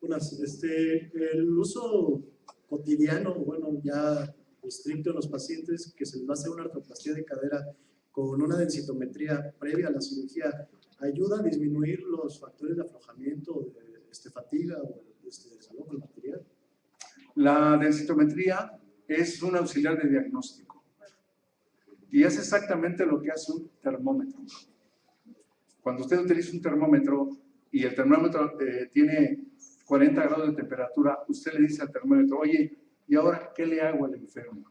El uso cotidiano, bueno, ya estricto en los pacientes que se les va a hacer una artroplastia de cadera con una densitometría previa a la cirugía, ¿ayuda a disminuir los factores de aflojamiento, de fatiga o desalojo del material? La densitometría es un auxiliar de diagnóstico y es exactamente lo que hace un termómetro. Cuando usted utiliza un termómetro y el termómetro tiene 40 grados de temperatura, usted le dice al termómetro, oye, ¿y ahora qué le hago al enfermo?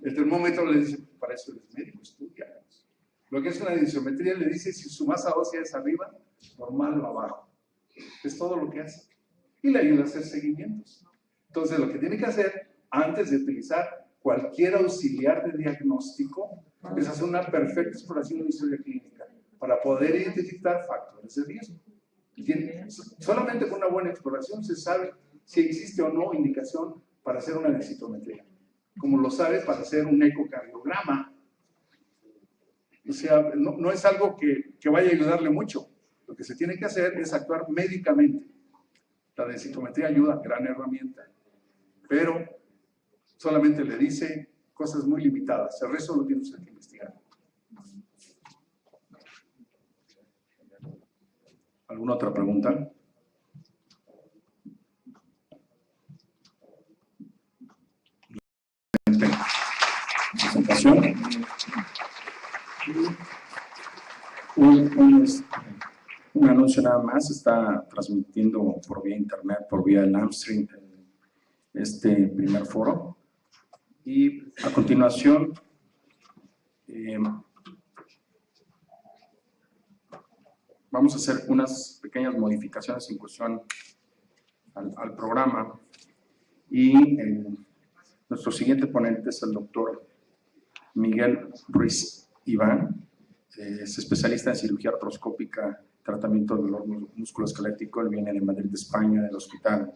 El termómetro le dice, para eso eres médico, estudia. Lo que es una densiometría le dice si su masa ósea es arriba, normal o abajo. Es todo lo que hace. Y le ayuda a hacer seguimientos. Entonces, lo que tiene que hacer antes de utilizar cualquier auxiliar de diagnóstico es hacer una perfecta exploración de la historia clínica para poder identificar factores de riesgo. Solamente con una buena exploración se sabe si existe o no indicación para hacer una densitometría, como lo sabe para hacer un ecocardiograma. O sea, no es algo que vaya a ayudarle mucho. Lo que se tiene que hacer es actuar médicamente. La densitometría ayuda, gran herramienta, pero solamente le dice cosas muy limitadas. El resto lo tiene usted que investigar. ¿Alguna otra pregunta? Presentación. Un anuncio nada más, está transmitiendo por vía internet, por vía Livestream, este primer foro. Y a continuación, vamos a hacer unas pequeñas modificaciones en cuestión al programa. Y nuestro siguiente ponente es el doctor Miguel Ruiz Iván. Es especialista en cirugía artroscópica, tratamiento de dolor musculoesquelético. Él viene de Madrid, España, del hospital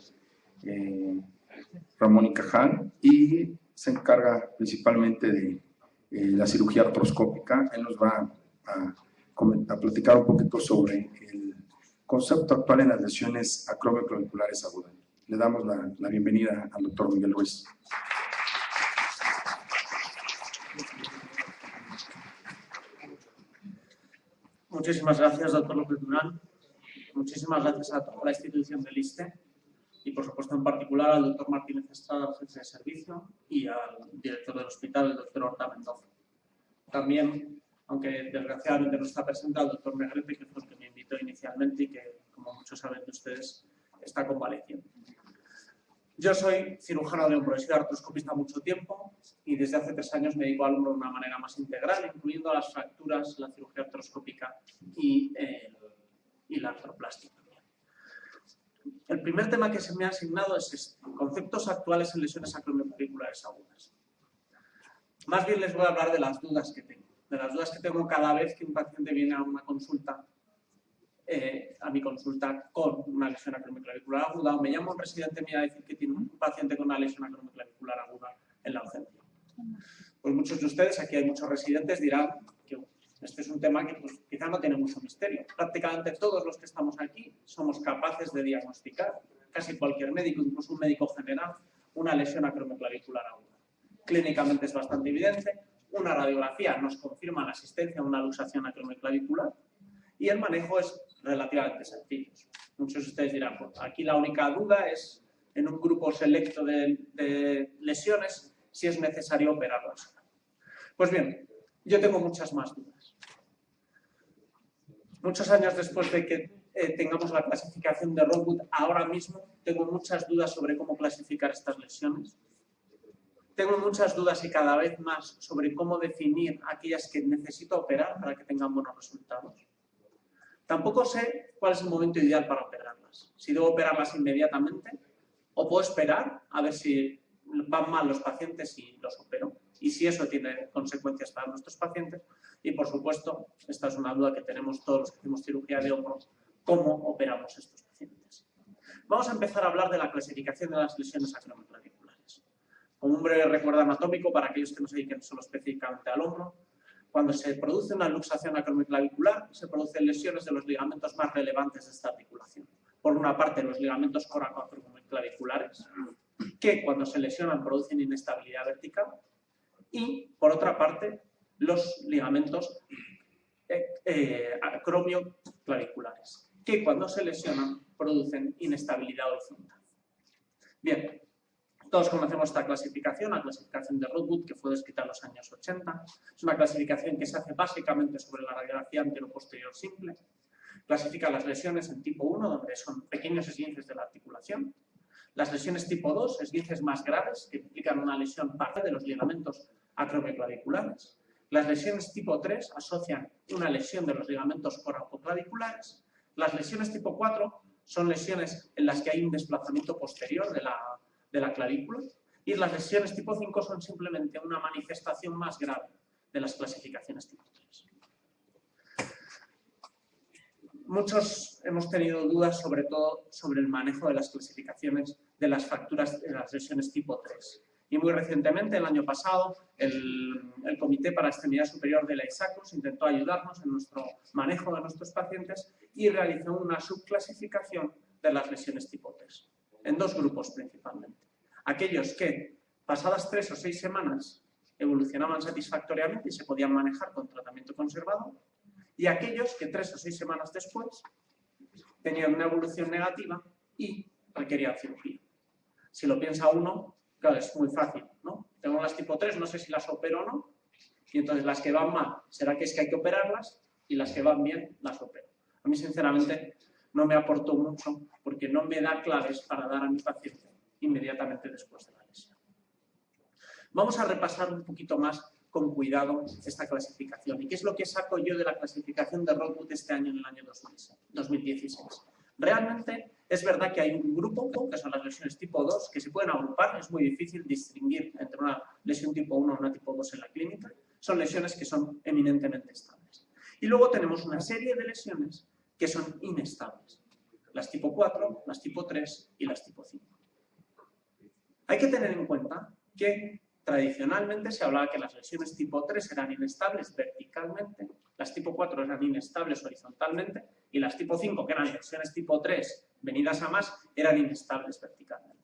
Ramón y Cajal, y se encarga principalmente de la cirugía artroscópica. Él nos va a platicar un poquito sobre el concepto actual en las lesiones acromioclaviculares agudas. Le damos la bienvenida al doctor Miguel Ruiz. Muchísimas gracias, doctor López Durán. Muchísimas gracias a toda la institución del ISSSTE y, por supuesto, en particular al doctor Martínez Estrada, jefe de servicio, y al director del hospital, el doctor Horta Mendoza. También, aunque desgraciadamente no está presente, al doctor Negrete, que fue el que me invitó inicialmente y que, como muchos saben de ustedes, está convaleciendo. Yo soy cirujano de hombro, he sido artroscopista mucho tiempo y desde hace 3 años me dedico al hombro de una manera más integral, incluyendo las fracturas, la cirugía artroscópica y la artroplastia también. El primer tema que se me ha asignado es este: conceptos actuales en lesiones acromioclaviculares agudas. Más bien les voy a hablar de las dudas que tengo, cada vez que un paciente viene a una consulta, a mi consulta con una lesión acromioclavicular aguda, o me llama un residente mío a decir que tiene un paciente con una lesión acromioclavicular aguda en la urgencia. Pues muchos de ustedes, aquí hay muchos residentes, dirán que este es un tema que pues, quizá no tiene mucho misterio. Prácticamente todos los que estamos aquí somos capaces de diagnosticar, casi cualquier médico, incluso un médico general, una lesión acromioclavicular aguda. Clínicamente es bastante evidente, una radiografía nos confirma la existencia de una luxación acromioclavicular y el manejo es relativamente sencillo. Muchos de ustedes dirán, pues aquí la única duda es en un grupo selecto de lesiones si es necesario operarlas. Pues bien, yo tengo muchas más dudas. Muchos años después de que tengamos la clasificación de Rockwood, ahora mismo tengo muchas dudas sobre cómo clasificar estas lesiones. Tengo muchas dudas y cada vez más sobre cómo definir aquellas que necesito operar para que tengan buenos resultados. Tampoco sé cuál es el momento ideal para operarlas. Si debo operarlas inmediatamente o puedo esperar a ver si van mal los pacientes y los opero. Y si eso tiene consecuencias para nuestros pacientes. Y, por supuesto, esta es una duda que tenemos todos los que hacemos cirugía de hombro, ¿cómo operamos estos pacientes? Vamos a empezar a hablar de la clasificación de las lesiones acromioclaviculares. Como un breve recuerdo anatómico para aquellos que no se dediquen solo específicamente al hombro, cuando se produce una luxación acromioclavicular, se producen lesiones de los ligamentos más relevantes de esta articulación. por una parte, los ligamentos coracoacromioclaviculares, que cuando se lesionan producen inestabilidad vertical, y por otra parte, los ligamentos acromioclaviculares, que cuando se lesionan producen inestabilidad horizontal. Bien, todos conocemos esta clasificación, la clasificación de Rodwood, que fue descrita en los años 80. Es una clasificación que se hace básicamente sobre la radiografía anteroposterior simple. Clasifica las lesiones en tipo 1, donde son pequeños esguinces de la articulación. Las lesiones tipo 2, esguinces más graves, que implican una lesión parcial de los ligamentos acromioclaviculares. Las lesiones tipo 3 asocian una lesión de los ligamentos coracoclaviculares. Las lesiones tipo 4 son lesiones en las que hay un desplazamiento posterior de la clavícula. Y las lesiones tipo 5 son simplemente una manifestación más grave de las clasificaciones tipo 3. Muchos hemos tenido dudas, sobre todo, sobre el manejo de las clasificaciones de las fracturas de las lesiones tipo 3. Y muy recientemente, el año pasado, el Comité para Extremidad Superior de la ISACOS intentó ayudarnos en nuestro manejo de nuestros pacientes y realizó una subclasificación de las lesiones tipo 3, en dos grupos principalmente. Aquellos que, pasadas 3 o 6 semanas, evolucionaban satisfactoriamente y se podían manejar con tratamiento conservador, y aquellos que 3 o 6 semanas después tenían una evolución negativa y requerían cirugía. Si lo piensa uno, claro, es muy fácil, ¿no? Tengo las tipo 3, no sé si las opero o no, y entonces las que van mal, será que es que hay que operarlas, y las que van bien, las opero. A mí, sinceramente, no me aportó mucho, porque no me da claves para dar a mi paciente inmediatamente después de la lesión. Vamos a repasar un poquito más con cuidado esta clasificación. ¿Y qué es lo que saco yo de la clasificación de Rodwood este año, en el año 2016? Realmente es verdad que hay un grupo, que son las lesiones tipo 2, que se pueden agrupar. Es muy difícil distinguir entre una lesión tipo 1 y una tipo 2 en la clínica. Son lesiones que son eminentemente estables. Y luego tenemos una serie de lesiones que son inestables. Las tipo 4, las tipo 3 y las tipo 5. Hay que tener en cuenta que tradicionalmente se hablaba que las lesiones tipo 3 eran inestables verticalmente, las tipo 4 eran inestables horizontalmente y las tipo 5, que eran lesiones tipo 3 venidas a más, eran inestables verticalmente.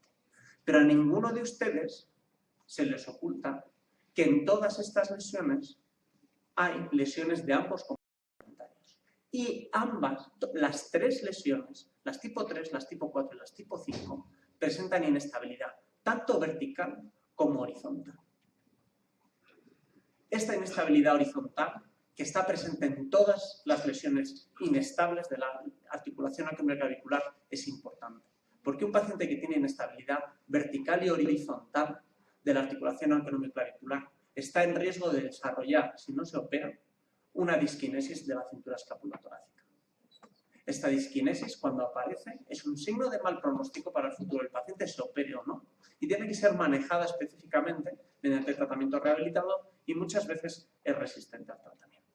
Pero a ninguno de ustedes se les oculta que en todas estas lesiones hay lesiones de ambos complementarios. Y ambas, las 3 lesiones, las tipo 3, las tipo 4 y las tipo 5, presentan inestabilidad, tanto vertical como horizontal. Esta inestabilidad horizontal, que está presente en todas las lesiones inestables de la articulación acromioclavicular, es importante. Porque un paciente que tiene inestabilidad vertical y horizontal de la articulación acromioclavicular está en riesgo de desarrollar, si no se opera, una disquinesis de la cintura escapulotorácica. Esta disquinesis, cuando aparece, es un signo de mal pronóstico para el futuro del paciente, se opere o no, y tiene que ser manejada específicamente mediante tratamiento rehabilitador y muchas veces es resistente al tratamiento.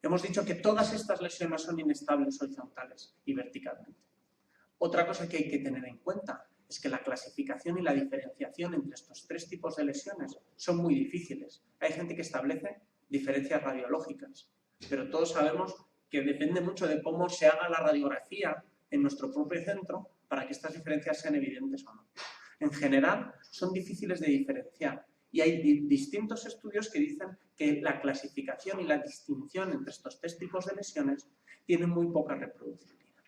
Hemos dicho que todas estas lesiones son inestables horizontales y verticalmente. Otra cosa que hay que tener en cuenta es que la clasificación y la diferenciación entre estos 3 tipos de lesiones son muy difíciles. Hay gente que establece diferencias radiológicas, pero todos sabemos que depende mucho de cómo se haga la radiografía en nuestro propio centro para que estas diferencias sean evidentes o no. En general, son difíciles de diferenciar y hay distintos estudios que dicen que la clasificación y la distinción entre estos 3 tipos de lesiones tienen muy poca reproducibilidad.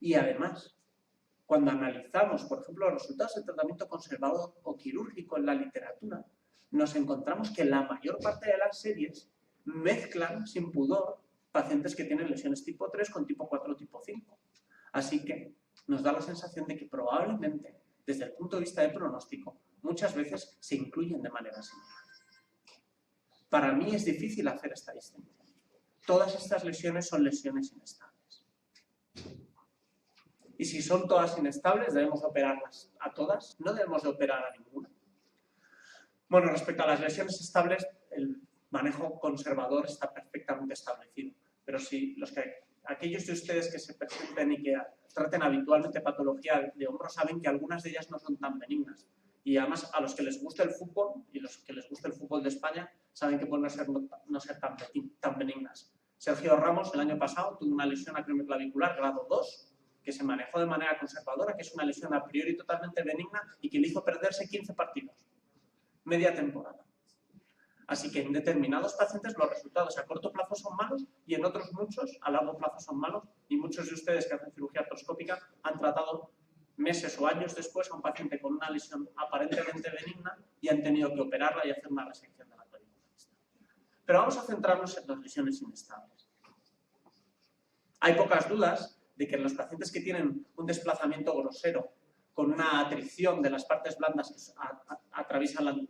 Y además, cuando analizamos, por ejemplo, los resultados del tratamiento conservador o quirúrgico en la literatura, nos encontramos que la mayor parte de las series mezclan sin pudor pacientes que tienen lesiones tipo 3 con tipo 4 o tipo 5. Así que nos da la sensación de que probablemente, desde el punto de vista de pronóstico, muchas veces se incluyen de manera similar. Para mí es difícil hacer esta distinción. Todas estas lesiones son lesiones inestables. Y si son todas inestables, ¿debemos operarlas a todas? No debemos de operar a ninguna. Bueno, respecto a las lesiones estables, el manejo conservador está perfectamente establecido. Pero si aquellos de ustedes que se presenten y que traten habitualmente patología de hombro saben que algunas de ellas no son tan benignas. Y además, a los que les gusta el fútbol y los que les gusta el fútbol de España saben que pueden no ser tan benignas. Sergio Ramos el año pasado tuvo una lesión acromioclavicular grado 2 que se manejó de manera conservadora, que es una lesión a priori totalmente benigna y que le hizo perderse 15 partidos, media temporada. Así que en determinados pacientes los resultados a corto plazo son malos y en otros muchos a largo plazo son malos, y muchos de ustedes que hacen cirugía artroscópica han tratado meses o años después a un paciente con una lesión aparentemente benigna y han tenido que operarla y hacer una resección de la clavícula. Pero vamos a centrarnos en las lesiones inestables. Hay pocas dudas de que en los pacientes que tienen un desplazamiento grosero con una atrición de las partes blandas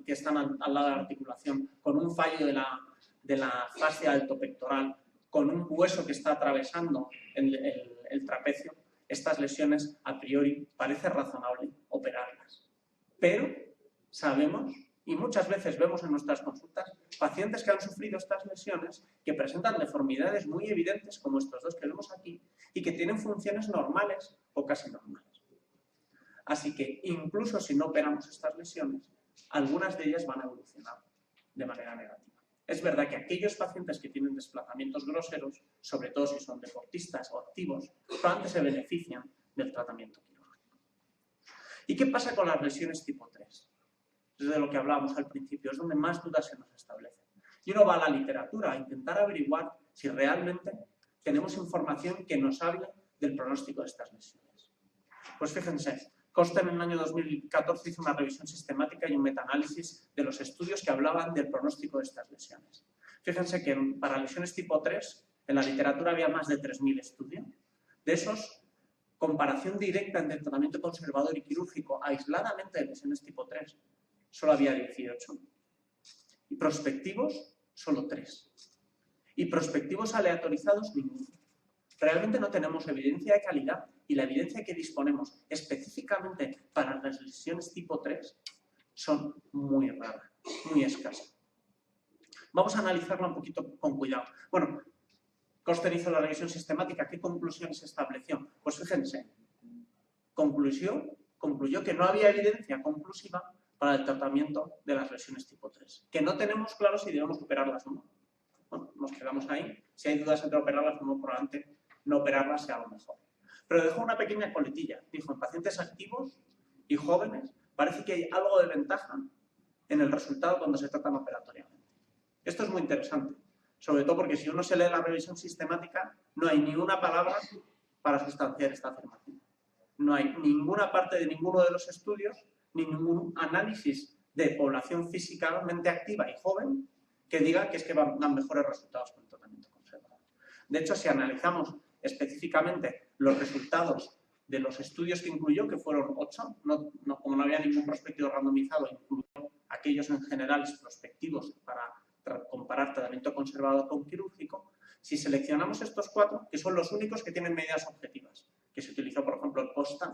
que están al lado de la articulación, con un fallo de la fascia altopectoral, con un hueso que está atravesando el trapecio, estas lesiones a priori parece razonable operarlas. Pero sabemos, y muchas veces vemos en nuestras consultas, pacientes que han sufrido estas lesiones que presentan deformidades muy evidentes, como estos dos que vemos aquí, y que tienen funciones normales o casi normales. Así que incluso si no operamos estas lesiones, algunas de ellas van a evolucionar de manera negativa. Es verdad que aquellos pacientes que tienen desplazamientos groseros, sobre todo si son deportistas o activos, probablemente se benefician del tratamiento quirúrgico. ¿Y qué pasa con las lesiones tipo 3? Es de lo que hablábamos al principio, es donde más dudas se nos establecen. Y uno va a la literatura a intentar averiguar si realmente tenemos información que nos hable del pronóstico de estas lesiones. Pues fíjense, Kosten en el año 2014 hizo una revisión sistemática y un metaanálisis de los estudios que hablaban del pronóstico de estas lesiones. Fíjense que para lesiones tipo 3, en la literatura había más de 3.000 estudios. De esos, comparación directa entre tratamiento conservador y quirúrgico aisladamente de lesiones tipo 3, solo había 18. Y prospectivos, solo 3. Y prospectivos aleatorizados, ninguno. Realmente no tenemos evidencia de calidad y la evidencia que disponemos específicamente para las lesiones tipo 3 son muy raras, muy escasas. Vamos a analizarla un poquito con cuidado. Bueno, Kosten hizo la revisión sistemática. ¿Qué conclusiones estableció? Pues fíjense, concluyó que no había evidencia conclusiva para el tratamiento de las lesiones tipo 3. Que no tenemos claro si debemos operarlas o no. Bueno, nos quedamos ahí. Si hay dudas entre operarlas o no, probablemente no operarlas sea lo mejor. Pero dejó una pequeña coletilla. Dijo, en pacientes activos y jóvenes parece que hay algo de ventaja en el resultado cuando se tratan operatoriamente. Esto es muy interesante, sobre todo porque si uno se lee la revisión sistemática, no hay ni una palabra para sustanciar esta afirmación. No hay ninguna parte de ninguno de los estudios, ni ningún análisis de población físicamente activa y joven que diga que es que dan mejores resultados con el tratamiento conservador. De hecho, si analizamos específicamente los resultados de los estudios que incluyó, que fueron 8, como no había ningún prospectivo randomizado, incluyó aquellos en general prospectivos para comparar tratamiento conservador con quirúrgico. Si seleccionamos estos 4, que son los únicos que tienen medidas objetivas, que se utilizó, por ejemplo, el Kosten,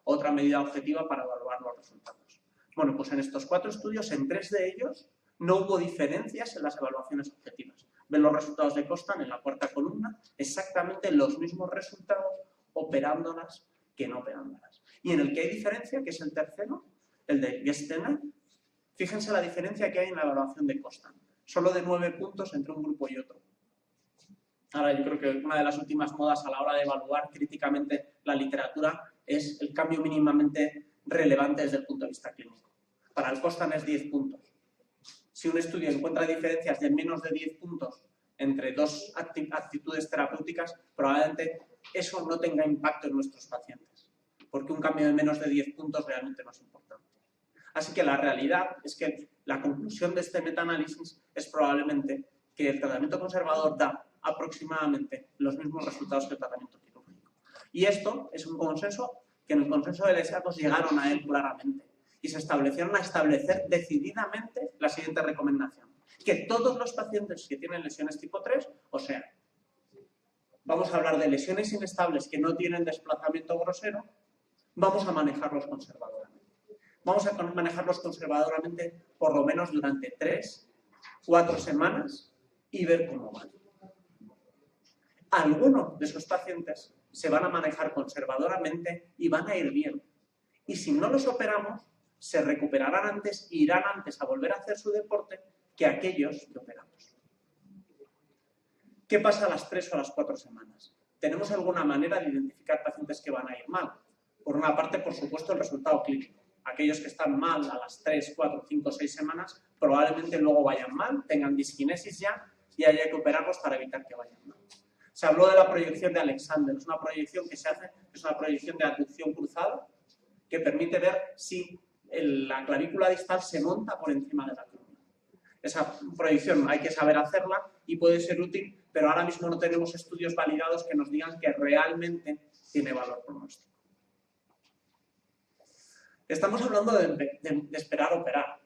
otra medida objetiva para evaluar los resultados. Bueno, pues en estos 4 estudios, en 3 de ellos, no hubo diferencias en las evaluaciones objetivas. Ven los resultados de Kosten en la cuarta columna, exactamente los mismos resultados operándolas que no operándolas. Y en el que hay diferencia, que es el tercero, el de Gestener, fíjense la diferencia que hay en la evaluación de Kosten. Solo de 9 puntos entre un grupo y otro. Ahora, yo creo que una de las últimas modas a la hora de evaluar críticamente la literatura es el cambio mínimamente relevante desde el punto de vista clínico. Para el Kosten es 10 puntos. Si un estudio encuentra diferencias de menos de 10 puntos entre dos actitudes terapéuticas, probablemente eso no tenga impacto en nuestros pacientes, porque un cambio de menos de 10 puntos realmente no es importante. Así que la realidad es que la conclusión de este metaanálisis es probablemente que el tratamiento conservador da aproximadamente los mismos resultados que el tratamiento quirúrgico. Y esto es un consenso que en el consenso de LSACOS llegaron a él claramente. Y se establecieron a establecer decididamente la siguiente recomendación. Que todos los pacientes que tienen lesiones tipo 3, o sea, vamos a hablar de lesiones inestables que no tienen desplazamiento grosero, vamos a manejarlos conservadoramente. Vamos a manejarlos conservadoramente por lo menos durante 3-4 semanas y ver cómo van. Algunos de esos pacientes se van a manejar conservadoramente y van a ir bien. Y si no los operamos, se recuperarán antes e irán antes a volver a hacer su deporte que aquellos que operamos. ¿Qué pasa a las 3 o a las 4 semanas? ¿Tenemos alguna manera de identificar pacientes que van a ir mal? Por una parte, por supuesto, el resultado clínico. Aquellos que están mal a las 3, 4, 5, 6 semanas probablemente luego vayan mal, tengan disquinesis ya y haya que operarlos para evitar que vayan mal. Se habló de la proyección de Alexander. Es una proyección que se hace, es una proyección de abducción cruzada que permite ver si la clavícula distal se monta por encima de la columna. Esa proyección hay que saber hacerla y puede ser útil, pero ahora mismo no tenemos estudios validados que nos digan que realmente tiene valor pronóstico. Estamos hablando de esperar operar.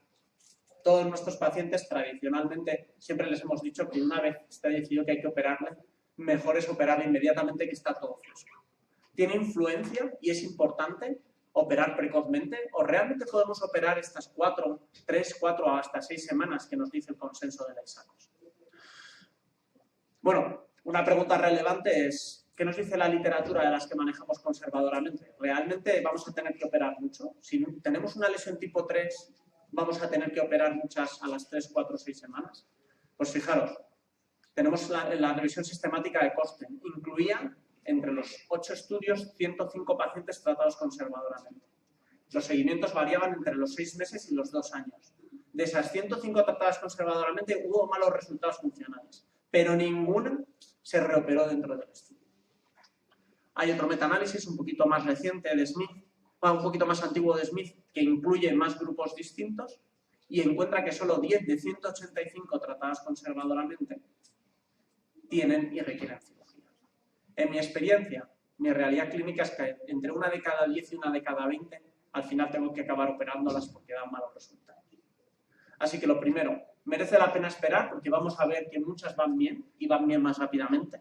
Todos nuestros pacientes tradicionalmente siempre les hemos dicho que una vez está decidido que hay que operarle, mejor es operarle inmediatamente que está todo fresco. ¿Tiene influencia y es importante operar precozmente o realmente podemos operar estas 3, 4 hasta 6 semanas que nos dice el consenso de la ISACOS? Bueno, una pregunta relevante es, ¿qué nos dice la literatura de las que manejamos conservadoramente? ¿Realmente vamos a tener que operar mucho? Si tenemos una lesión tipo 3, ¿vamos a tener que operar muchas a las 3, 4, 6 semanas? Pues fijaros, tenemos la revisión sistemática de Kosten. Incluía entre los 8 estudios 105 pacientes tratados conservadoramente. Los seguimientos variaban entre los 6 meses y los 2 años. De esas 105 tratadas conservadoramente hubo malos resultados funcionales, pero ninguna se reoperó dentro del estudio. Hay otro metaanálisis un poquito más reciente de Smith, un poquito más antiguo de Smith, que incluye más grupos distintos y encuentra que solo 10 de 185 tratadas conservadoramente tienen y requieren cirugía. En mi experiencia, mi realidad clínica es que entre una de cada 10 y una de cada 20, al final tengo que acabar operándolas porque dan malos resultados. Así que lo primero, merece la pena esperar porque vamos a ver que muchas van bien y van bien más rápidamente.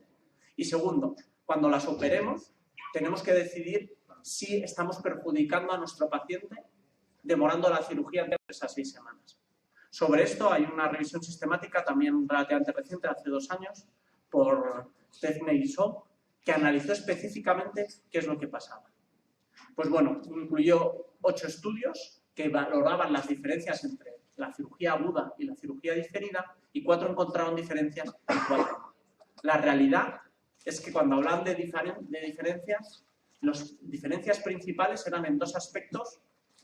Y segundo, cuando las operemos, tenemos que decidir si estamos perjudicando a nuestro paciente demorando la cirugía de 3 a 6 semanas. Sobre esto hay una revisión sistemática también relativamente reciente, hace 2 años, por Stephanie y Shaw, que analizó específicamente qué es lo que pasaba. Pues bueno, incluyó 8 estudios que valoraban las diferencias entre la cirugía aguda y la cirugía diferida y 4 encontraron diferencias y 4 no. La realidad es que cuando hablan de diferencias, las diferencias principales eran en 2 aspectos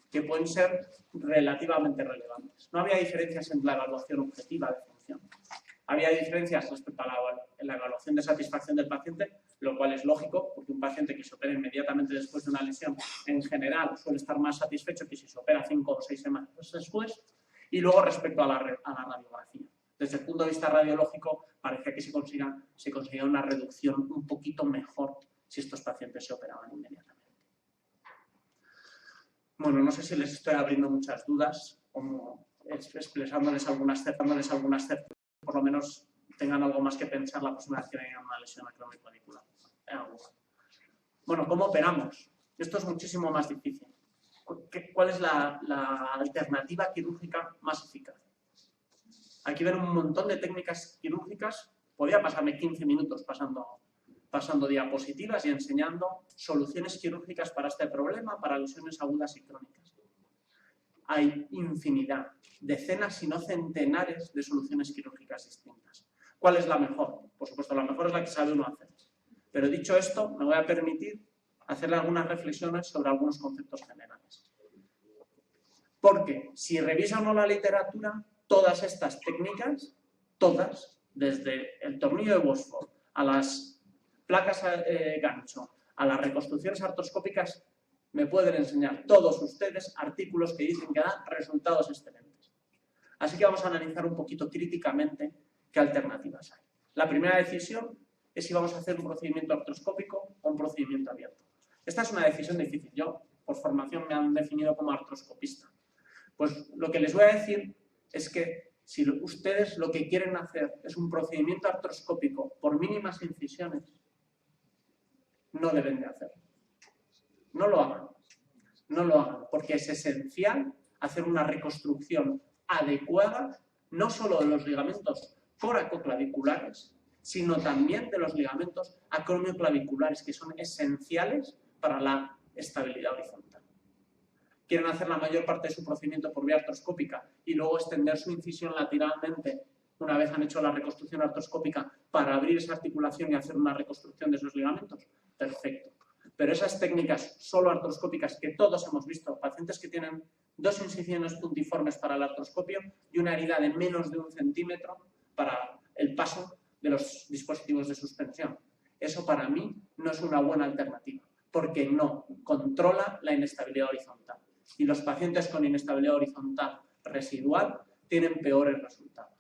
que pueden ser relativamente relevantes. No había diferencias en la evaluación objetiva de función. Había diferencias respecto a la evaluación de satisfacción del paciente, lo cual es lógico, porque un paciente que se opera inmediatamente después de una lesión, en general, suele estar más satisfecho que si se opera 5 o 6 semanas después. Y luego respecto a la radiografía. Desde el punto de vista radiológico, parecía que se conseguía una reducción un poquito mejor si estos pacientes se operaban inmediatamente. Bueno, no sé si les estoy abriendo muchas dudas, como expresándoles algunas certezas, por lo menos tengan algo más que pensar la próxima vez que tengan una lesión acromioclavicular. Bueno, ¿cómo operamos? Esto es muchísimo más difícil. ¿Cuál es la alternativa quirúrgica más eficaz? Aquí ven un montón de técnicas quirúrgicas. Podría pasarme 15 minutos pasando diapositivas y enseñando soluciones quirúrgicas para este problema, para lesiones agudas y crónicas. Hay infinidad, decenas si no centenares de soluciones quirúrgicas distintas. ¿Cuál es la mejor? Por supuesto, la mejor es la que sabe uno hacer. Pero dicho esto, me voy a permitir hacerle algunas reflexiones sobre algunos conceptos generales. Porque si revisa uno la literatura, todas estas técnicas, todas, desde el tornillo de Washford a las placas gancho, a las reconstrucciones artroscópicas, me pueden enseñar todos ustedes artículos que dicen que dan resultados excelentes. Así que vamos a analizar un poquito críticamente qué alternativas hay. La primera decisión es si vamos a hacer un procedimiento artroscópico o un procedimiento abierto. Esta es una decisión difícil. Yo, por formación, me han definido como artroscopista. Pues lo que les voy a decir es que si ustedes lo que quieren hacer es un procedimiento artroscópico por mínimas incisiones, no deben de hacerlo. No lo hagan. No lo hagan, porque es esencial hacer una reconstrucción adecuada, no solo de los ligamentos coracoclaviculares, sino también de los ligamentos acromioclaviculares, que son esenciales para la estabilidad horizontal. Quieren hacer la mayor parte de su procedimiento por vía artroscópica y luego extender su incisión lateralmente una vez han hecho la reconstrucción artroscópica para abrir esa articulación y hacer una reconstrucción de esos ligamentos, perfecto. Pero esas técnicas solo artroscópicas que todos hemos visto, pacientes que tienen 2 incisiones puntiformes para el artroscopio y una herida de menos de 1 centímetro para el paso de los dispositivos de suspensión. Eso para mí no es una buena alternativa, porque no controla la inestabilidad horizontal. Y los pacientes con inestabilidad horizontal residual tienen peores resultados.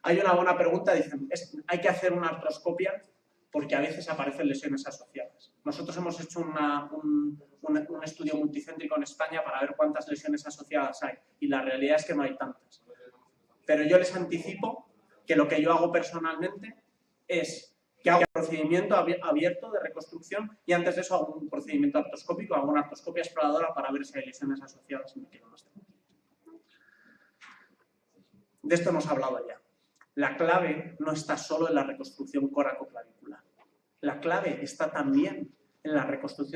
Hay una buena pregunta, dicen, hay que hacer una artroscopia porque a veces aparecen lesiones asociadas. Nosotros hemos hecho un estudio multicéntrico en España para ver cuántas lesiones asociadas hay y la realidad es que no hay tantas. Pero yo les anticipo que lo que yo hago personalmente es que hago un procedimiento abierto de reconstrucción y antes de eso hago un procedimiento artroscópico, hago una artroscopia exploradora para ver si hay lesiones asociadas y me quedo más tranquilo. De esto hemos hablado ya. La clave no está solo en la reconstrucción coracoclavicular. La clave está también en la reconstrucción